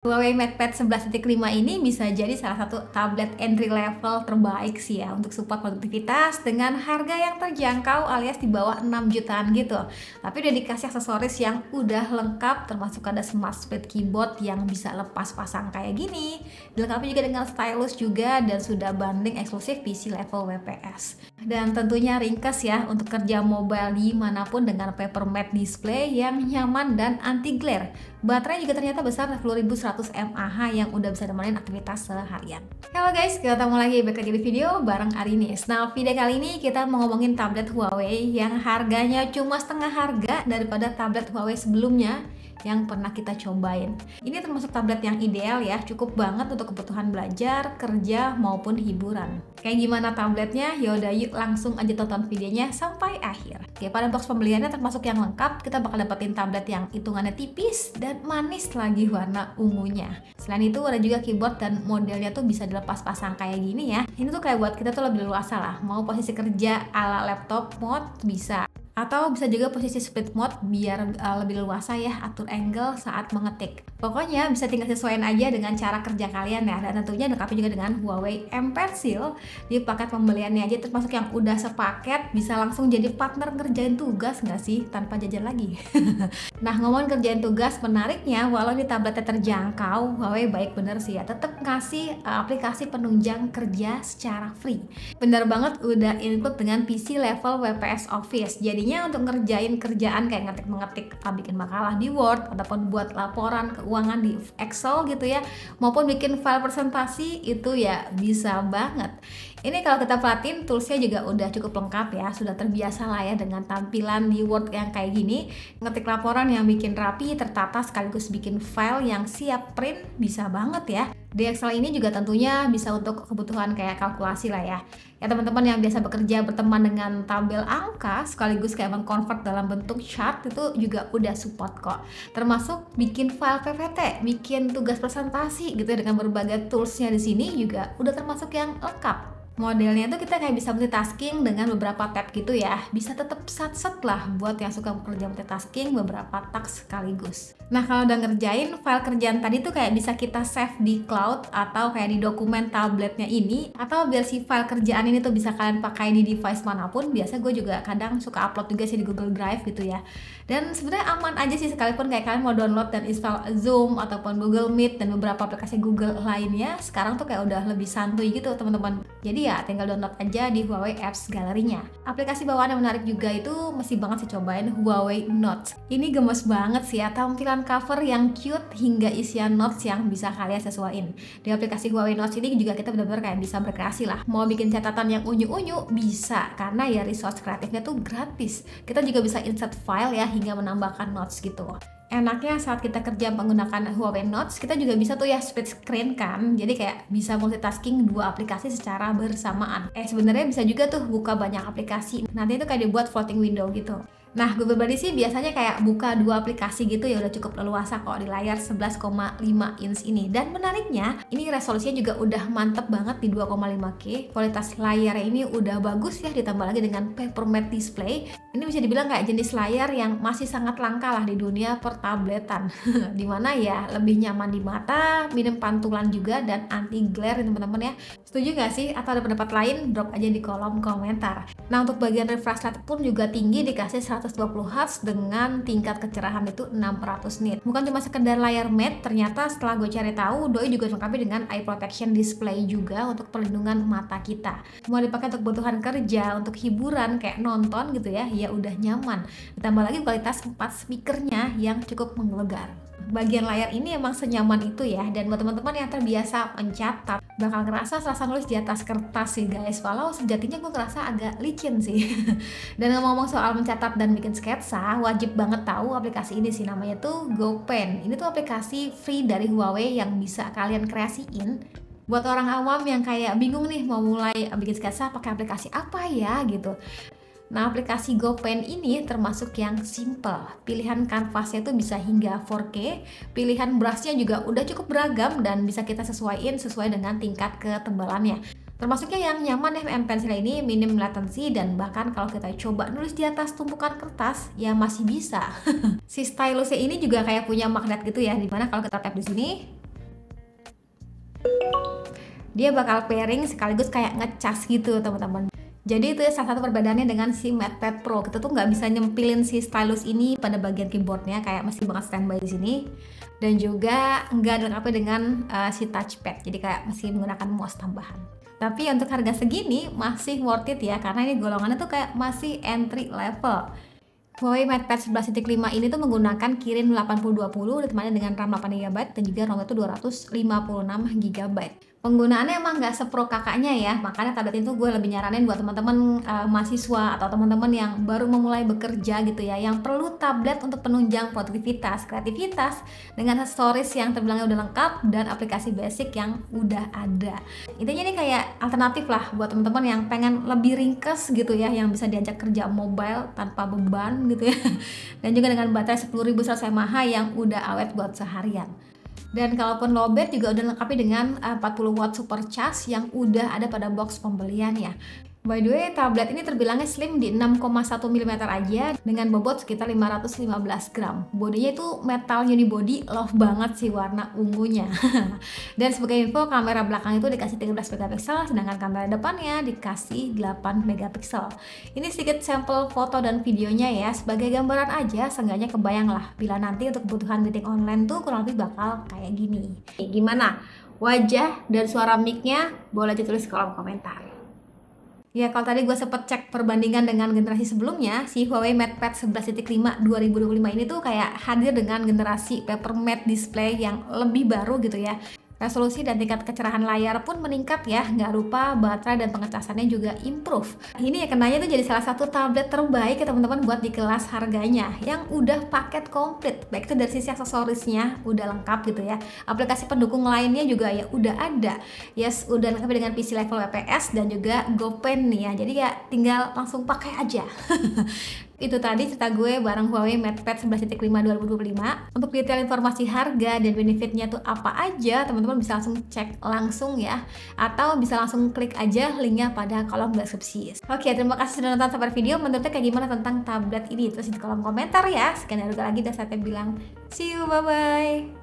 Huawei MatePad 11.5 ini bisa jadi salah satu tablet entry level terbaik sih ya untuk support produktivitas dengan harga yang terjangkau alias di bawah 6 jutaan gitu. Tapi udah dikasih aksesoris yang udah lengkap, termasuk ada smart split keyboard yang bisa lepas pasang kayak gini. Dilengkapi juga dengan stylus juga dan sudah banding eksklusif PC level WPS. Dan tentunya ringkas ya untuk kerja mobile dimanapun dengan paper matte display yang nyaman dan anti glare. Baterai juga ternyata besar 10.100 mAh yang udah bisa nemenin aktivitas seharian. Halo guys, ketemu lagi balik lagi di video bareng Arinis. Nah, video kali ini kita mau ngomongin tablet Huawei yang harganya cuma setengah harga daripada tablet Huawei sebelumnya yang pernah kita cobain. Ini termasuk tablet yang ideal ya, cukup banget untuk kebutuhan belajar, kerja, maupun hiburan. Kayak gimana tabletnya? Yaudah yuk langsung aja tonton videonya sampai akhir. Oke, pada box pembeliannya termasuk yang lengkap, kita bakal dapetin tablet yang hitungannya tipis dan manis lagi warna ungunya. Selain itu ada juga keyboard dan modelnya tuh bisa dilepas pasang kayak gini ya. Ini tuh kayak buat kita tuh lebih luasa lah, mau posisi kerja ala laptop mode bisa. Atau bisa juga posisi split mode biar lebih luasa ya atur angle saat mengetik. Pokoknya bisa tinggal sesuaiin aja dengan cara kerja kalian ya. Dan tentunya dilengkapi juga dengan Huawei M Pencil. Di paket pembeliannya aja termasuk yang udah sepaket, bisa langsung jadi partner ngerjain tugas nggak sih tanpa jajan lagi. Nah, ngomongin kerjain tugas, menariknya walau di tabletnya terjangkau, Huawei baik bener sih ya, tetap ngasih aplikasi penunjang kerja secara free. Bener banget udah include dengan PC level WPS Office. Jadinya untuk ngerjain kerjaan kayak ngetik-mengetik, bikin makalah di Word ataupun buat laporan keuangan di Excel gitu ya, maupun bikin file presentasi itu ya bisa banget. Ini kalau kita perhatiin toolsnya juga udah cukup lengkap ya, sudah terbiasa lah ya dengan tampilan di Word yang kayak gini, ngetik laporan yang bikin rapi, tertata sekaligus bikin file yang siap print bisa banget ya. Di Excel ini juga tentunya bisa untuk kebutuhan kayak kalkulasi lah ya. Ya teman-teman yang biasa bekerja berteman dengan tabel angka sekaligus kayak mengkonvert dalam bentuk chart itu juga udah support kok. Termasuk bikin file PPT, bikin tugas presentasi gitu ya dengan berbagai toolsnya di sini juga udah termasuk yang lengkap. Modelnya tuh kita kayak bisa multitasking dengan beberapa tab gitu ya. Bisa tetap sat-set lah buat yang suka bekerja multitasking beberapa task sekaligus. Nah, kalau udah ngerjain file kerjaan tadi tuh kayak bisa kita save di cloud atau kayak di dokumen tabletnya ini, atau biar si file kerjaan ini tuh bisa kalian pakai di device manapun. Biasa gue juga kadang suka upload juga sih di Google Drive gitu ya. Dan sebenarnya aman aja sih sekalipun kayak kalian mau download dan install Zoom ataupun Google Meet dan beberapa aplikasi Google lainnya, sekarang tuh kayak udah lebih santuy gitu teman-teman. Jadi ya tinggal download aja di Huawei Apps Gallery-nya. Aplikasi bawaan yang menarik juga itu mesti banget sih cobain Huawei Notes. Ini gemes banget sih ya, tampilan cover yang cute hingga isian notes yang bisa kalian sesuaiin. Di aplikasi Huawei Notes ini juga kita benar-benar kayak bisa berkreasi lah. Mau bikin catatan yang unyu-unyu bisa, karena ya resource kreatifnya tuh gratis. Kita juga bisa insert file ya hingga menambahkan notes gitu. Enaknya saat kita kerja menggunakan Huawei Notes, kita juga bisa tuh ya split screen kan. Jadi kayak bisa multitasking dua aplikasi secara bersamaan. Sebenarnya bisa juga tuh buka banyak aplikasi. Nanti itu kayak dibuat floating window gitu. Nah, gue pribadi sih biasanya kayak buka dua aplikasi gitu ya udah cukup leluasa kok di layar 11,5 inch ini. Dan menariknya, ini resolusinya juga udah mantep banget di 2,5K. Kualitas layarnya ini udah bagus ya, ditambah lagi dengan paper matte display. Ini bisa dibilang kayak jenis layar yang masih sangat langka lah di dunia pertabletan. Dimana ya lebih nyaman di mata, minim pantulan juga, dan anti glare teman-teman ya. Setuju gak sih? Atau ada pendapat lain? Drop aja di kolom komentar. Nah, untuk bagian refresh rate pun juga tinggi, dikasih 120Hz dengan tingkat kecerahan itu 600 nit. Bukan cuma sekedar layar matte, ternyata setelah gue cari tahu, doi juga dilengkapi dengan eye protection display juga untuk perlindungan mata kita. Mau dipakai untuk kebutuhan kerja, untuk hiburan kayak nonton gitu ya, ya udah nyaman. Ditambah lagi kualitas 4 speakernya yang cukup menggelegar. Bagian layar ini emang senyaman itu ya, dan buat teman-teman yang terbiasa mencatat bakal ngerasa serasa nulis di atas kertas sih guys, walau sejatinya gue ngerasa agak licin sih. Dan ngomong-ngomong soal mencatat dan bikin sketsa, wajib banget tahu aplikasi ini sih, namanya tuh GoPen. Ini tuh aplikasi free dari Huawei yang bisa kalian kreasiin buat orang awam yang kayak bingung nih mau mulai bikin sketsa pakai aplikasi apa ya gitu. Nah, aplikasi GoPen ini termasuk yang simple. Pilihan kanvasnya tuh bisa hingga 4K, pilihan brushnya juga udah cukup beragam dan bisa kita sesuaiin sesuai dengan tingkat ketebalannya. Termasuknya yang nyaman ya, M Pencil ini minim latency dan bahkan kalau kita coba nulis di atas tumpukan kertas ya masih bisa. Si stylusnya ini juga kayak punya magnet gitu ya, dimana kalau kita tap di sini Dia bakal pairing sekaligus kayak ngecas gitu teman-teman. Jadi itu salah satu perbedaannya dengan si MatePad Pro. Kita tuh nggak bisa nyempilin si stylus ini pada bagian keyboardnya, kayak masih banget standby di sini. Dan juga nggak dilengkapi dengan si touchpad, jadi kayak masih menggunakan mouse tambahan. Tapi untuk harga segini masih worth it ya, karena ini golongannya tuh kayak masih entry level. Huawei MatePad 11.5 ini tuh menggunakan Kirin 8020 ditemani dengan RAM 8GB dan juga ROM itu 256GB. Penggunaannya emang nggak sepro kakaknya ya, makanya tablet itu gue lebih nyaranin buat teman-teman mahasiswa atau teman-teman yang baru memulai bekerja gitu ya, yang perlu tablet untuk penunjang produktivitas, kreativitas dengan aksesoris yang terbilangnya udah lengkap dan aplikasi basic yang udah ada. Intinya ini kayak alternatif lah buat teman-teman yang pengen lebih ringkes gitu ya, yang bisa diajak kerja mobile tanpa beban gitu ya, dan juga dengan baterai 10.100 mAh yang udah awet buat seharian. Dan kalaupun lowbat juga udah lengkapi dengan 40 watt super charge yang udah ada pada box pembelian ya. By the way, tablet ini terbilangnya slim di 6,1 mm aja dengan bobot sekitar 515 gram. Bodinya itu metal unibody, love banget sih warna ungunya. Dan sebagai info, kamera belakang itu dikasih 13 megapiksel, sedangkan kamera depannya dikasih 8 megapiksel. Ini sedikit sampel foto dan videonya ya, sebagai gambaran aja, seenggaknya kebayang lah bila nanti untuk kebutuhan meeting online tuh kurang lebih bakal kayak gini. Gimana? Wajah dan suara mic-nya boleh ditulis di kolom komentar. Ya, kalau tadi gue sempet cek perbandingan dengan generasi sebelumnya, si Huawei MatePad 11.5 2025 ini tuh kayak hadir dengan generasi Paper Matte display yang lebih baru gitu ya. Resolusi dan tingkat kecerahan layar pun meningkat ya, nggak lupa baterai dan pengecasannya juga improve. Ini ya kenanya tuh jadi salah satu tablet terbaik ya teman-teman buat di kelas harganya, yang udah paket komplit, baik itu dari sisi aksesorisnya udah lengkap gitu ya, aplikasi pendukung lainnya juga ya udah ada, yes, udah lengkap dengan PC level WPS dan juga GoPen nih ya, jadi ya tinggal langsung pakai aja. Itu tadi cerita gue bareng Huawei MatePad 11.5 2025. Untuk detail informasi harga dan benefitnya tuh apa aja, teman-teman bisa langsung cek langsung ya, atau bisa langsung klik aja linknya pada kolom deskripsi. Oke, terima kasih sudah nonton sampai video. Menurutnya kayak gimana tentang tablet ini? Terus di kolom komentar ya. Sekian dari lagi dan saya bilang see you, bye-bye.